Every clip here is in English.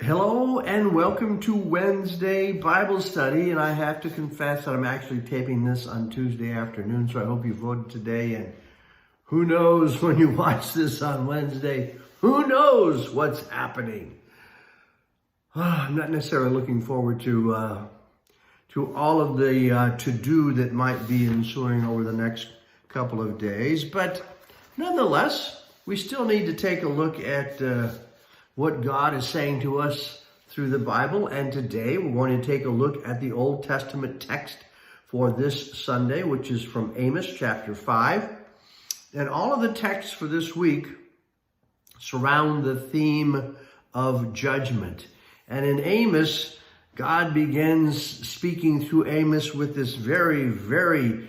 Hello and welcome to Wednesday Bible Study, and I have to confess that I'm actually taping this on Tuesday afternoon, so I hope you voted today, and who knows when you watch this on Wednesday, who knows what's happening. I'm not necessarily looking forward to all of the to-do that might be ensuing over the next couple of days, but nonetheless, we still need to take a look at what God is saying to us through the Bible. And today we're going to take a look at the Old Testament text for this Sunday, which is from Amos chapter 5. And all of the texts for this week surround the theme of judgment. And in Amos, God begins speaking through Amos with this very, very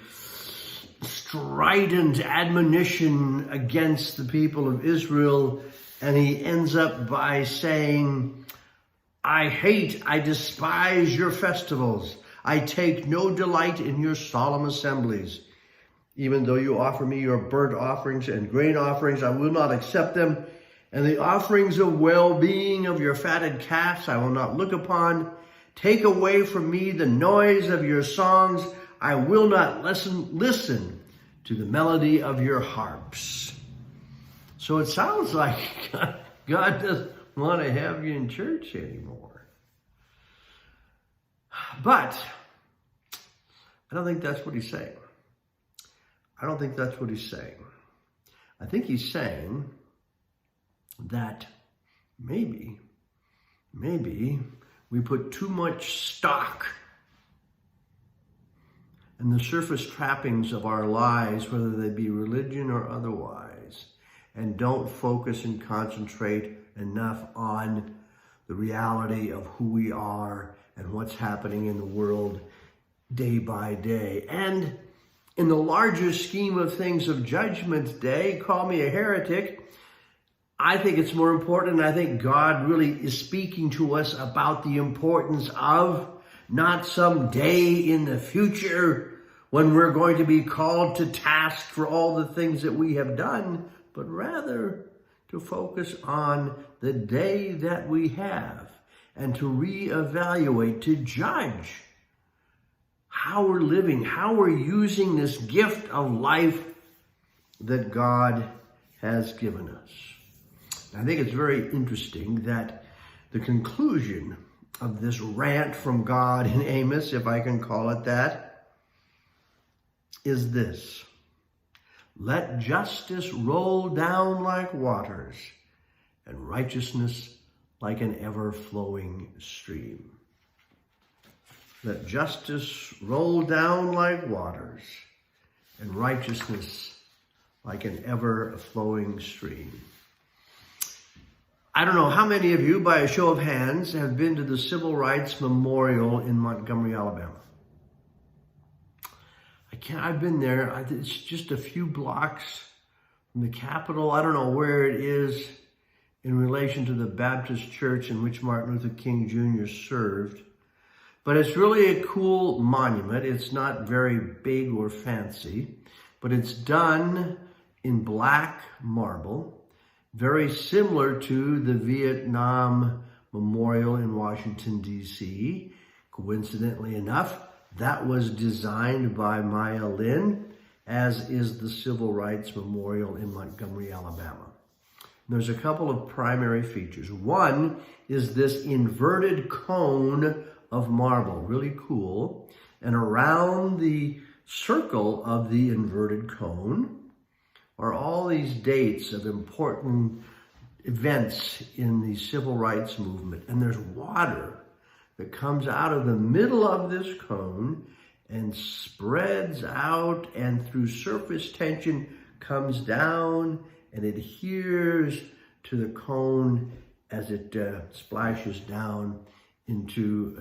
strident admonition against the people of Israel. And he ends up by saying, I despise your festivals. I take no delight in your solemn assemblies. Even though you offer me your burnt offerings and grain offerings, I will not accept them. And the offerings of well-being of your fatted calves I will not look upon. Take away from me the noise of your songs. I will not listen to the melody of your harps. So it sounds like God doesn't want to have you in church anymore. But I don't think that's what he's saying. I don't think that's what he's saying. I think he's saying that maybe we put too much stock in the surface trappings of our lives, whether they be religion or otherwise, and don't focus and concentrate enough on the reality of who we are and what's happening in the world day by day. And in the larger scheme of things of Judgment Day, call me a heretic, I think it's more important, and I think God really is speaking to us about the importance of not some day in the future when we're going to be called to task for all the things that we have done, but rather to focus on the day that we have and to reevaluate, to judge how we're living, how we're using this gift of life that God has given us. I think it's very interesting that the conclusion of this rant from God in Amos, if I can call it that, is this: let justice roll down like waters, and righteousness like an ever-flowing stream. Let justice roll down like waters, and righteousness like an ever-flowing stream. I don't know how many of you, by a show of hands, have been to the Civil Rights Memorial in Montgomery, Alabama. I've been there. It's just a few blocks from the Capitol. I don't know where it is in relation to the Baptist church in which Martin Luther King Jr. served. But it's really a cool monument. It's not very big or fancy, but it's done in black marble, very similar to the Vietnam Memorial in Washington, D.C. Coincidentally enough, that was designed by Maya Lin, as is the Civil Rights Memorial in Montgomery, Alabama. There's a couple of primary features. One is this inverted cone of marble, really cool. And around the circle of the inverted cone are all these dates of important events in the civil rights movement. And there's water that comes out of the middle of this cone and spreads out, and through surface tension comes down and adheres to the cone as it splashes down into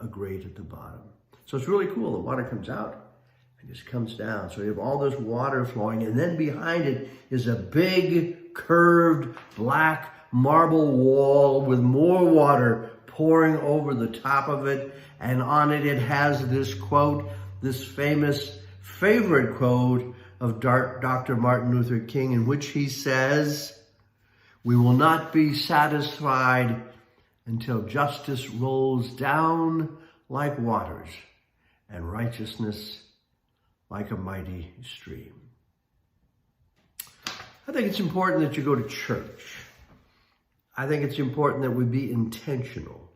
a grate at the bottom. So it's really cool. The water comes out and just comes down. So you have all this water flowing, and then behind it is a big curved black marble wall with more water pouring over the top of it, and on it, it has this quote, this famous favorite quote of Dr. Martin Luther King, in which he says, "We will not be satisfied until justice rolls down like waters and righteousness like a mighty stream. I think it's important that you go to church. I think it's important that we be intentional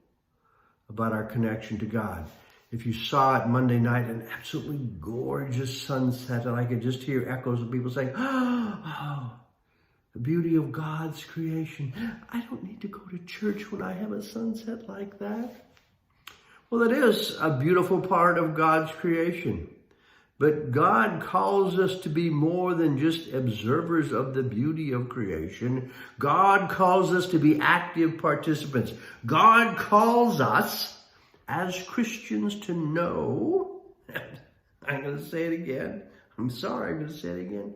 about our connection to God. If you saw it Monday night, an absolutely gorgeous sunset, and I could just hear echoes of people saying, oh, the beauty of God's creation. I don't need to go to church when I have a sunset like that. Well, it is a beautiful part of God's creation. But God calls us to be more than just observers of the beauty of creation. God calls us to be active participants. God calls us as Christians to know, I'm going to say it again. I'm sorry, I'm going to say it again.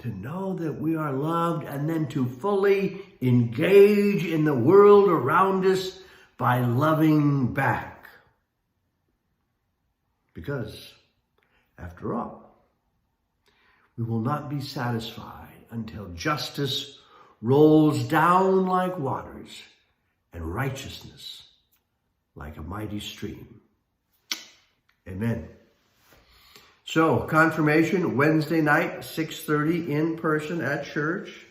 To know that we are loved and then to fully engage in the world around us by loving back. Because, after all, we will not be satisfied until justice rolls down like waters and righteousness like a mighty stream. Amen. So, confirmation, Wednesday night, 6:30 in person at church.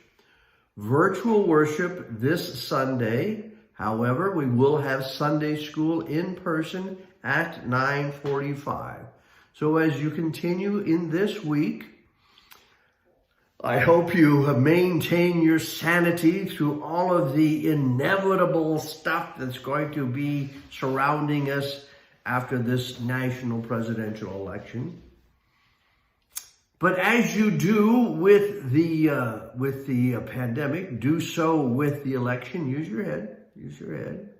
Virtual worship this Sunday. However, we will have Sunday school in person at 9:45. So as you continue in this week, I hope you maintain your sanity through all of the inevitable stuff that's going to be surrounding us after this national presidential election. But as you do with the pandemic, do so with the election. Use your head. Use your head.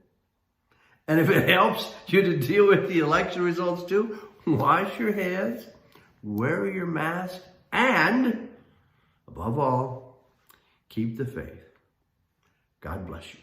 And if it helps you to deal with the election results too, wash your hands, wear your mask, and above all, keep the faith. God bless you.